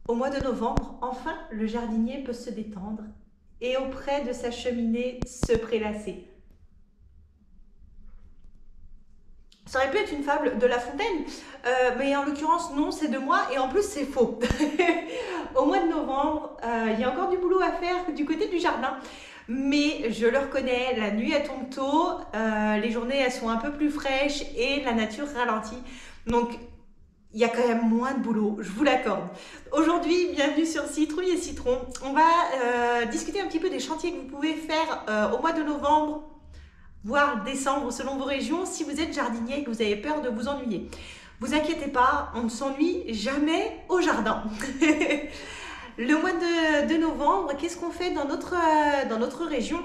Au mois de novembre, enfin, le jardinier peut se détendre et auprès de sa cheminée se prélasser. Ça aurait pu être une fable de La Fontaine, mais en l'occurrence non, c'est de moi et en plus c'est faux. Au mois de novembre, il y a encore du boulot à faire du côté du jardin, mais je le reconnais, la nuit elle tombe tôt, les journées elles sont un peu plus fraîches et la nature ralentit. Donc il y a quand même moins de boulot, je vous l'accorde. Aujourd'hui, bienvenue sur Citrouille et Citron. On va discuter un petit peu des chantiers que vous pouvez faire au mois de novembre, voire décembre selon vos régions, si vous êtes jardinier et que vous avez peur de vous ennuyer. Vous inquiétez pas, on ne s'ennuie jamais au jardin. Le mois de novembre, qu'est-ce qu'on fait dans notre région?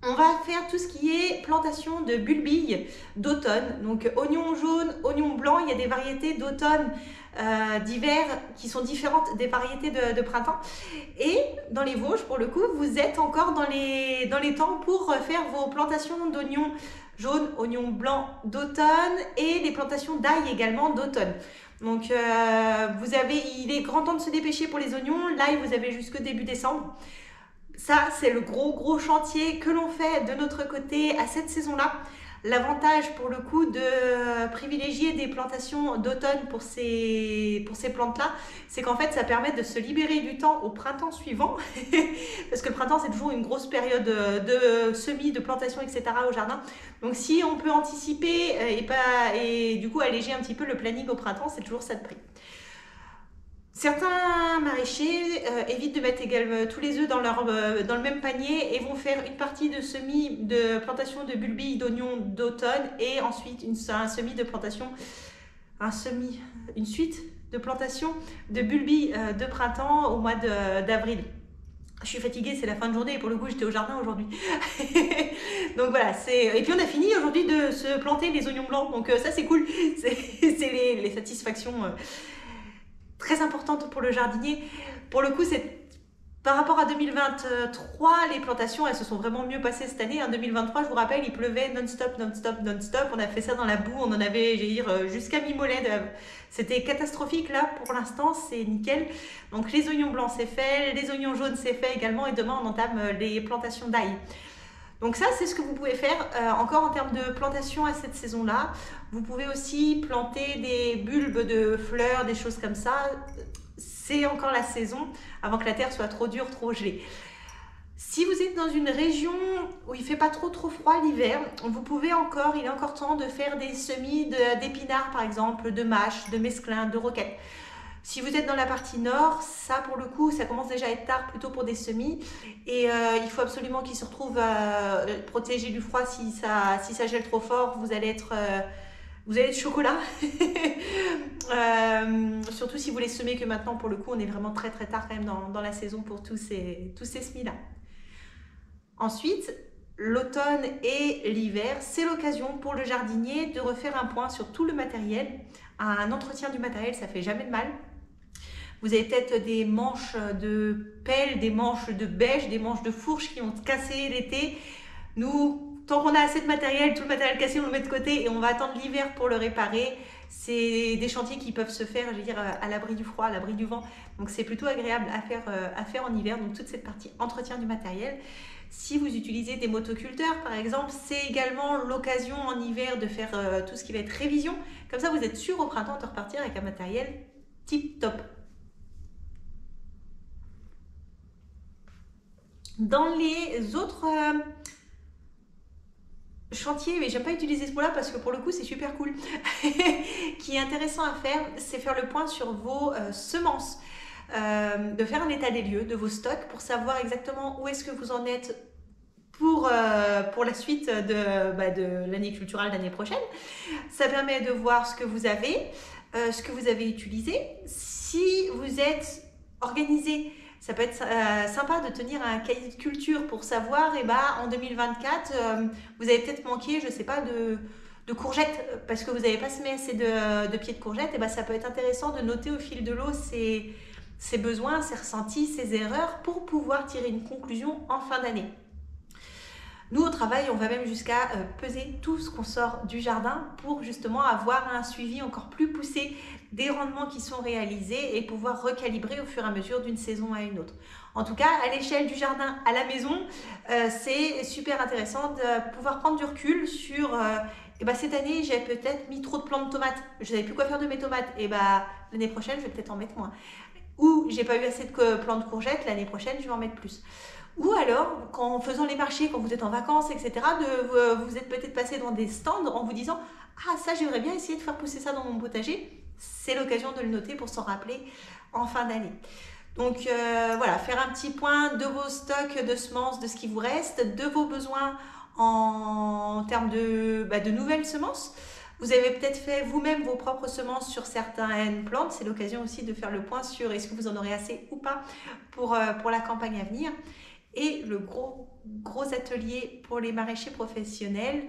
On va faire tout ce qui est plantation de bulbilles d'automne, donc oignons jaunes, oignons blancs. Il y a des variétés d'automne, d'hiver qui sont différentes des variétés de printemps. Et dans les Vosges, pour le coup, vous êtes encore dans les temps pour faire vos plantations d'oignons jaunes, oignons blancs d'automne et des plantations d'ail également d'automne. Donc il est grand temps de se dépêcher pour les oignons. L'ail, vous avez jusqu'au début décembre. Ça, c'est le gros chantier que l'on fait de notre côté à cette saison-là. L'avantage pour le coup de privilégier des plantations d'automne pour ces plantes-là, c'est qu'en fait ça permet de se libérer du temps au printemps suivant, parce que le printemps c'est toujours une grosse période de semis, de plantation, etc. au jardin. Donc si on peut anticiper et du coup alléger un petit peu le planning au printemps, c'est toujours ça de prix. Certains maraîchers évitent de mettre également tous les œufs dans le même panier et vont faire une partie de semis de plantation de bulbilles d'oignons d'automne et ensuite une suite de plantation de bulbilles de printemps au mois d'avril. Je suis fatiguée, c'est la fin de journée et pour le coup j'étais au jardin aujourd'hui. Donc voilà, et puis on a fini aujourd'hui de se planter les oignons blancs, donc ça c'est cool, c'est les satisfactions très importante pour le jardinier. Pour le coup, par rapport à 2023, les plantations, elles se sont vraiment mieux passées cette année. En 2023, je vous rappelle, il pleuvait non-stop. On a fait ça dans la boue, on en avait, jusqu'à mi-mollet. C'était catastrophique. Là, pour l'instant, c'est nickel. Donc les oignons blancs, c'est fait. Les oignons jaunes, c'est fait également. Et demain, on entame les plantations d'ail. Donc ça, c'est ce que vous pouvez faire encore en termes de plantation à cette saison-là. Vous pouvez aussi planter des bulbes de fleurs, des choses comme ça. C'est encore la saison avant que la terre soit trop dure, trop gelée. Si vous êtes dans une région où il ne fait pas trop froid l'hiver, il est encore temps de faire des semis d'épinards par exemple, de mâches, de mesclun, de roquettes. Si vous êtes dans la partie nord, ça pour le coup, ça commence déjà à être tard plutôt pour des semis. Et il faut absolument qu'ils se retrouvent protégés du froid. Si ça gèle trop fort, vous allez être chocolat. Surtout si vous les semez que maintenant, pour le coup, on est vraiment très tard quand même dans la saison pour tous ces semis-là. Ensuite, l'automne et l'hiver, c'est l'occasion pour le jardinier de refaire un point sur tout le matériel. Un entretien du matériel, ça fait jamais de mal. Vous avez peut-être des manches de pelle, des manches de bêche, des manches de fourche qui ont cassé l'été. Nous, tant qu'on a assez de matériel, tout le matériel cassé, on le met de côté et on va attendre l'hiver pour le réparer. C'est des chantiers qui peuvent se faire, à l'abri du froid, à l'abri du vent. Donc c'est plutôt agréable à faire en hiver. Donc toute cette partie entretien du matériel. Si vous utilisez des motoculteurs, par exemple, c'est également l'occasion en hiver de faire tout ce qui va être révision. Comme ça, vous êtes sûr au printemps de repartir avec un matériel tip top. Dans les autres chantiers, mais j'aime pas utiliser ce mot-là parce que pour le coup c'est super cool, qui est intéressant à faire, c'est faire le point sur vos semences, de faire un état des lieux de vos stocks pour savoir exactement où est-ce que vous en êtes pour la suite de l'année culturelle l'année prochaine. Ça permet de voir ce que vous avez utilisé. Si vous êtes organisé, ça peut être sympa de tenir un cahier de culture pour savoir, en 2024, vous avez peut-être manqué, je sais pas, de courgettes parce que vous n'avez pas semé assez de pieds de courgettes. Ça peut être intéressant de noter au fil de l'eau ses besoins, ses ressentis, ses erreurs pour pouvoir tirer une conclusion en fin d'année. Nous, au travail, on va même jusqu'à peser tout ce qu'on sort du jardin pour justement avoir un suivi encore plus poussé des rendements qui sont réalisés et pouvoir recalibrer au fur et à mesure d'une saison à une autre. En tout cas, à l'échelle du jardin à la maison, c'est super intéressant de pouvoir prendre du recul sur cette année, j'ai peut-être mis trop de plants de tomates. Je ne savais plus quoi faire de mes tomates. L'année prochaine, je vais peut-être en mettre moins. Ou j'ai pas eu assez de plants de courgettes, l'année prochaine, je vais en mettre plus. Ou alors, en faisant les marchés, quand vous êtes en vacances, etc., vous êtes peut-être passé dans des stands en vous disant « Ah, ça, j'aimerais bien essayer de faire pousser ça dans mon potager ». C'est l'occasion de le noter pour s'en rappeler en fin d'année. Donc voilà, faire un petit point de vos stocks de semences, de ce qui vous reste, de vos besoins en termes de nouvelles semences. Vous avez peut-être fait vous-même vos propres semences sur certaines plantes. C'est l'occasion aussi de faire le point sur est-ce que vous en aurez assez ou pas pour la campagne à venir. Et le gros atelier pour les maraîchers professionnels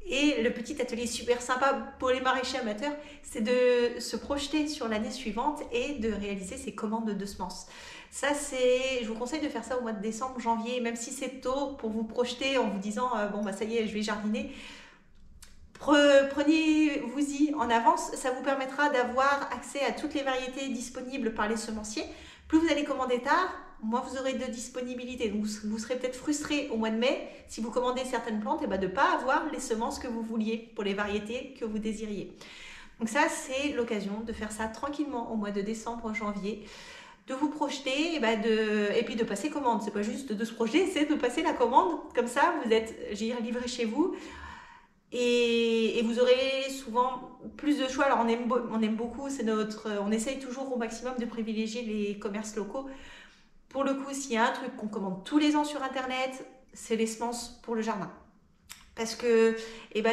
et le petit atelier super sympa pour les maraîchers amateurs, c'est de se projeter sur l'année suivante et de réaliser ses commandes de semences. Ça, je vous conseille de faire ça au mois de décembre, janvier, même si c'est tôt pour vous projeter en vous disant ça y est, je vais jardiner. Prenez-vous-y en avance, ça vous permettra d'avoir accès à toutes les variétés disponibles par les semenciers. Plus vous allez commander tard, moins vous aurez de disponibilité. Donc vous serez peut-être frustré au mois de mai si vous commandez certaines plantes de ne pas avoir les semences que vous vouliez pour les variétés que vous désiriez. Donc ça, c'est l'occasion de faire ça tranquillement au mois de décembre, janvier, de vous projeter et puis de passer commande. C'est pas juste de se projeter, c'est de passer la commande. Comme ça, vous êtes livré chez vous. Et vous aurez souvent plus de choix. Alors on aime beaucoup, on essaye toujours au maximum de privilégier les commerces locaux. Pour le coup, s'il y a un truc qu'on commande tous les ans sur internet, c'est les semences pour le jardin. Parce que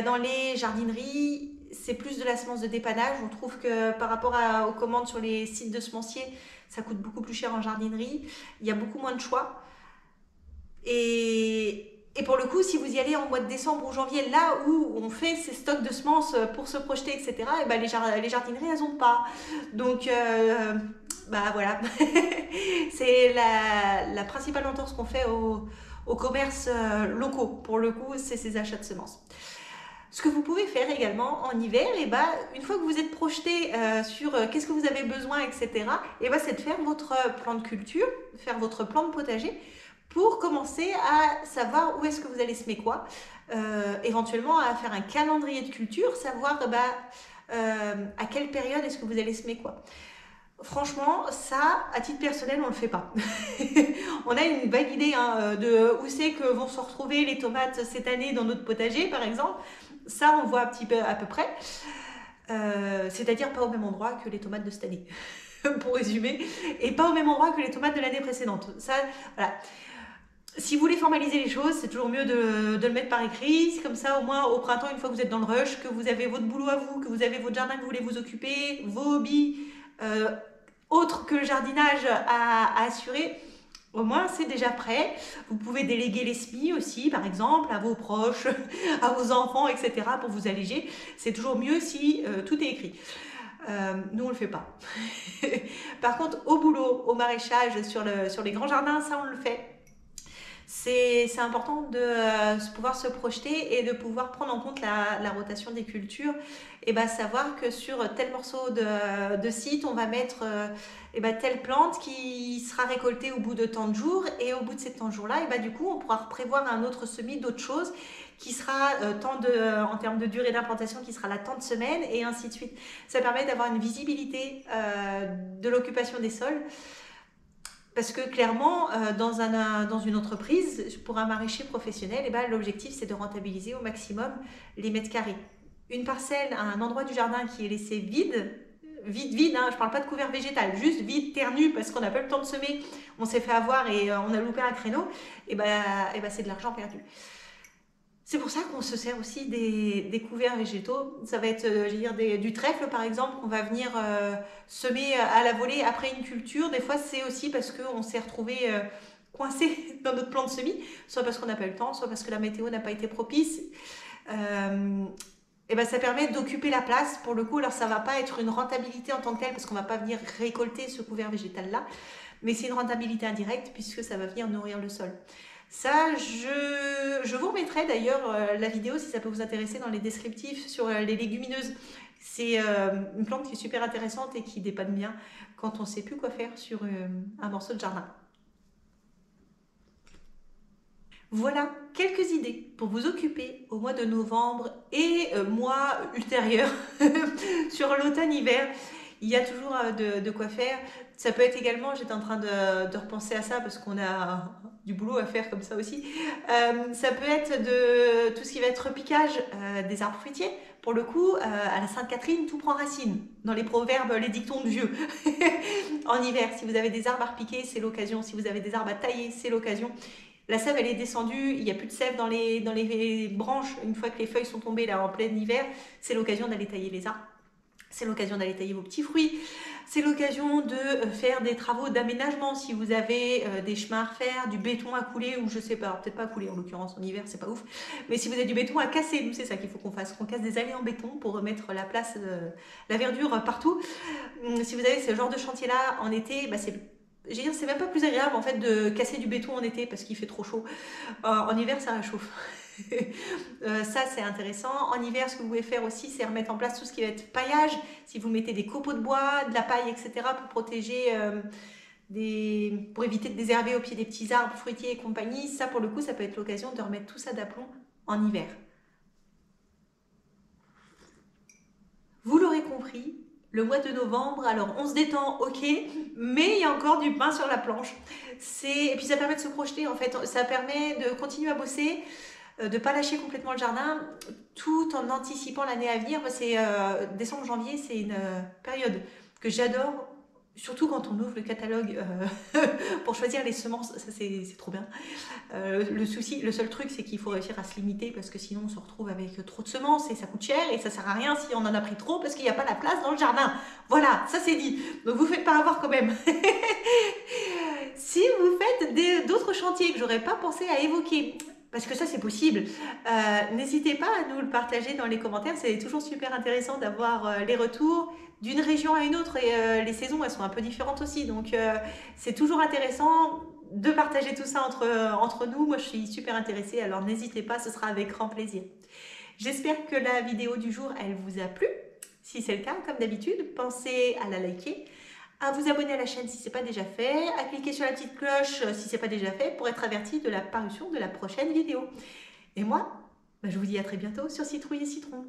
dans les jardineries, c'est plus de la semence de dépannage. On trouve que par rapport aux commandes sur les sites de semenciers, ça coûte beaucoup plus cher en jardinerie. Il y a beaucoup moins de choix. Et pour le coup, si vous y allez en mois de décembre ou janvier, là où on fait ces stocks de semences pour se projeter, etc., les jardineries, elles n'ont pas. Donc, voilà. C'est la principale entorse qu'on fait aux commerces locaux. Pour le coup, c'est ces achats de semences. Ce que vous pouvez faire également en hiver, une fois que vous êtes projeté sur qu'est-ce que vous avez besoin, etc., c'est de faire votre plan de culture, faire votre plan de potager, pour commencer à savoir où est-ce que vous allez semer quoi, éventuellement à faire un calendrier de culture, savoir à quelle période est-ce que vous allez semer quoi. Franchement, ça, à titre personnel, on ne le fait pas. On a une vague idée de où c'est que vont se retrouver les tomates cette année dans notre potager, par exemple. Ça, on voit un petit peu à peu près. C'est-à-dire pas au même endroit que les tomates de cette année, pour résumer, et pas au même endroit que les tomates de l'année précédente. Ça, voilà. Si vous voulez formaliser les choses, c'est toujours mieux de le mettre par écrit. Comme ça, au moins, au printemps, une fois que vous êtes dans le rush, que vous avez votre boulot à vous, que vous avez votre jardin que vous voulez vous occuper, vos hobbies, autres que le jardinage à assurer, au moins, c'est déjà prêt. Vous pouvez déléguer les semis aussi, par exemple, à vos proches, à vos enfants, etc., pour vous alléger. C'est toujours mieux si tout est écrit. Nous, on le fait pas. Par contre, au boulot, au maraîchage, sur les grands jardins, ça, on le fait. C'est important de pouvoir se projeter et de pouvoir prendre en compte la rotation des cultures et savoir que sur tel morceau de site, on va mettre telle plante qui sera récoltée au bout de tant de jours, et au bout de ces tant de jours-là, du coup, on pourra prévoir un autre semis d'autre chose qui sera en termes de durée d'implantation, qui sera là tant de semaines, et ainsi de suite. Ça permet d'avoir une visibilité de l'occupation des sols. Parce que clairement, dans une entreprise, pour un maraîcher professionnel, l'objectif, c'est de rentabiliser au maximum les mètres carrés. Une parcelle à un endroit du jardin qui est laissé vide, je ne parle pas de couvert végétal, juste vide, ternu, parce qu'on n'a pas le temps de semer, on s'est fait avoir et on a loupé un créneau, c'est de l'argent perdu. C'est pour ça qu'on se sert aussi des couverts végétaux. Ça va être, du trèfle par exemple, qu'on va venir semer à la volée après une culture. Des fois, c'est aussi parce qu'on s'est retrouvé coincé dans notre plan de semis, soit parce qu'on n'a pas eu le temps, soit parce que la météo n'a pas été propice. Ça permet d'occuper la place pour le coup. Alors, ça ne va pas être une rentabilité en tant que telle, parce qu'on ne va pas venir récolter ce couvert végétal-là, mais c'est une rentabilité indirecte puisque ça va venir nourrir le sol. Ça, je vous remettrai d'ailleurs la vidéo si ça peut vous intéresser dans les descriptifs sur les légumineuses. C'est une plante qui est super intéressante et qui dépanne bien quand on ne sait plus quoi faire sur un morceau de jardin. Voilà quelques idées pour vous occuper au mois de novembre et mois ultérieurs sur l'automne-hiver. Il y a toujours de quoi faire. Ça peut être également, j'étais en train de repenser à ça parce qu'on a du boulot à faire comme ça aussi. Ça peut être de tout ce qui va être repiquage des arbres fruitiers. Pour le coup, à la Sainte-Catherine, tout prend racine. Dans les proverbes, les dictons de vieux. En hiver, si vous avez des arbres à repiquer, c'est l'occasion. Si vous avez des arbres à tailler, c'est l'occasion. La sève, elle est descendue, il n'y a plus de sève dans les branches. Une fois que les feuilles sont tombées là en plein hiver, c'est l'occasion d'aller tailler les arbres. C'est l'occasion d'aller tailler vos petits fruits. C'est l'occasion de faire des travaux d'aménagement si vous avez des chemins à refaire, du béton à couler ou je sais pas, peut-être pas à couler en l'occurrence en hiver, c'est pas ouf. Mais si vous avez du béton à casser, nous c'est ça qu'il faut qu'on fasse, qu'on casse des allées en béton pour remettre la place, la verdure partout. Si vous avez ce genre de chantier là en été, bah c'est même pas plus agréable en fait de casser du béton en été parce qu'il fait trop chaud. En hiver, ça réchauffe. Ça, c'est intéressant. En hiver, ce que vous pouvez faire aussi, c'est remettre en place tout ce qui va être paillage. Si vous mettez des copeaux de bois, de la paille, etc., pour protéger, pour éviter de désherber au pied des petits arbres fruitiers et compagnie, ça, pour le coup, ça peut être l'occasion de remettre tout ça d'aplomb en hiver. Vous l'aurez compris, le mois de novembre, alors on se détend, ok, mais il y a encore du pain sur la planche. Et puis ça permet de se projeter en fait, ça permet de continuer à bosser, de ne pas lâcher complètement le jardin, tout en anticipant l'année à venir. C'est décembre-janvier, c'est une période que j'adore, surtout quand on ouvre le catalogue pour choisir les semences, ça c'est trop bien. Le seul truc, c'est qu'il faut réussir à se limiter parce que sinon on se retrouve avec trop de semences et ça coûte cher et ça sert à rien si on en a pris trop parce qu'il n'y a pas la place dans le jardin. Voilà, ça c'est dit. Donc vous ne faites pas avoir quand même. Si vous faites d'autres chantiers que j'aurais pas pensé à évoquer, parce que ça c'est possible, n'hésitez pas à nous le partager dans les commentaires, c'est toujours super intéressant d'avoir les retours d'une région à une autre et les saisons elles sont un peu différentes aussi, donc c'est toujours intéressant de partager tout ça entre nous. Moi je suis super intéressée, alors n'hésitez pas, ce sera avec grand plaisir. J'espère que la vidéo du jour elle vous a plu. Si c'est le cas, comme d'habitude, pensez à la liker, à vous abonner à la chaîne si ce n'est pas déjà fait, à cliquer sur la petite cloche si ce n'est pas déjà fait pour être averti de la parution de la prochaine vidéo. Et moi, je vous dis à très bientôt sur Citrouille et Citron.